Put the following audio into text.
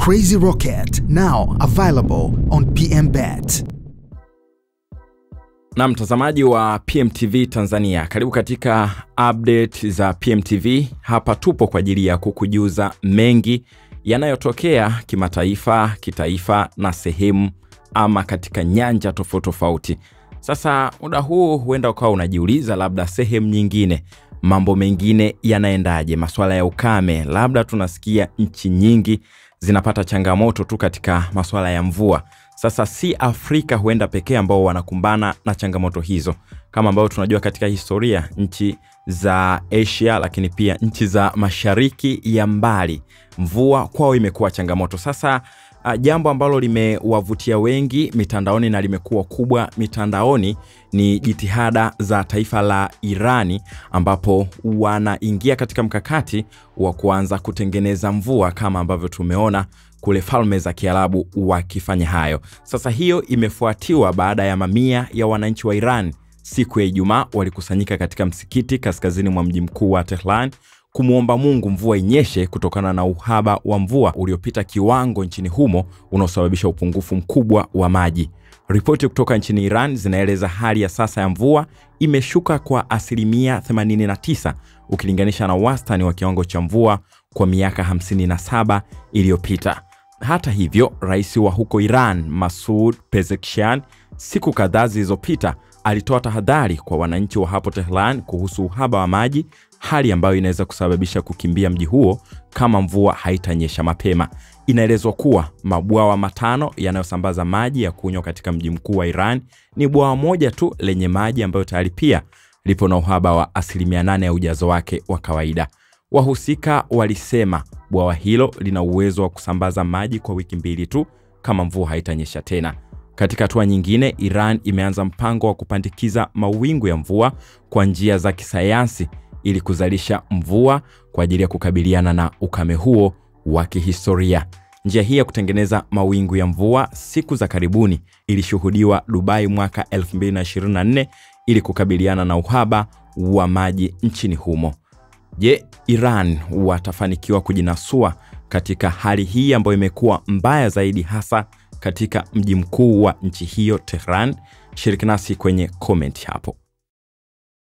Crazy Rocket, now available on PMBet. Na mtazamaji wa PMTV Tanzania, karibu katika update za PMTV. Hapa tupo kwa ajili ya kukujuza mengi yanayotokea kimataifa, kitaifa na sehemu ama katika nyanja tofauti. Sasa muda huu huenda ukawa unajiuliza labda sehemu nyingine mambo mengine yanaendaje, masuala ya ukame, labda tunasikia nchi nyingi zinapata changamoto tu katika masuala ya mvua. Sasa si Afrika huenda pekee ambao wanakumbana na changamoto hizo. Kama ambao tunajua katika historia, nchi za Asia lakini pia nchi za mashariki ya mbali, mvua kwao imekuwa changamoto. Sasa jambo ambalo limewavutia wengi mitandaoni na limekuwa kubwa mitandaoni ni jitihada za taifa la Irani, ambapo wanaingia katika mkakati wa kuanza kutengeneza mvua kama ambavyo tumeona kule Falme za Kiarabu wakifanya hayo. Sasa hiyo imefuatiwa baada ya mamia ya wananchi wa Iran siku ya Ijumaa walikusanyika katika msikiti kaskazini mwa mji mkuu wa Tehran kumuomba Mungu mvua inyeshe kutokana na uhaba wa mvua uliopita kiwango nchini humo unaosababisha upungufu mkubwa wa maji. Ripoti kutoka nchini Iran zinaeleza hali ya sasa ya mvua imeshuka kwa asilimia 89 ukilinganisha na wastani wa kiwango cha mvua kwa miaka 57 iliyopita. Hata hivyo, rais wa huko Iran, Masoud Pezeshkian, siku kadhaa zilizopita alitoa tahadhari kwa wananchi wa hapo Tehran kuhusu uhaba wa maji, hali ambayo inaweza kusababisha kukimbia mji huo kama mvua haitanyesha mapema. Inaelezwa kuwa mabwawa matano yanayosambaza maji ya kunywa katika mji mkuu wa Iran ni bwawa moja tu lenye maji ambayo tayari pia lipo na uhaba wa asilimia 8 ya ujazo wake wa kawaida. Wahusika walisema bwawa hilo lina uwezo wa kusambaza maji kwa wiki 2 tu kama mvua haitanyesha tena. Katika hatua nyingine, Iran imeanza mpango wa kupandikiza mawingu ya mvua kwa njia za kisayansi ili kuzalisha mvua kwa ajili ya kukabiliana na ukame huo wa kihistoria. Njia hii ya kutengeneza mawingu ya mvua siku za karibuni ilishuhudiwa Dubai mwaka 2024 ili kukabiliana na uhaba wa maji nchini humo. Je, Iran watafanikiwa kujinasua katika hali hii ambayo imekuwa mbaya zaidi hasa katika mji mkuu wa nchi hiyo Tehran? Shiriki nasi kwenye comment hapo.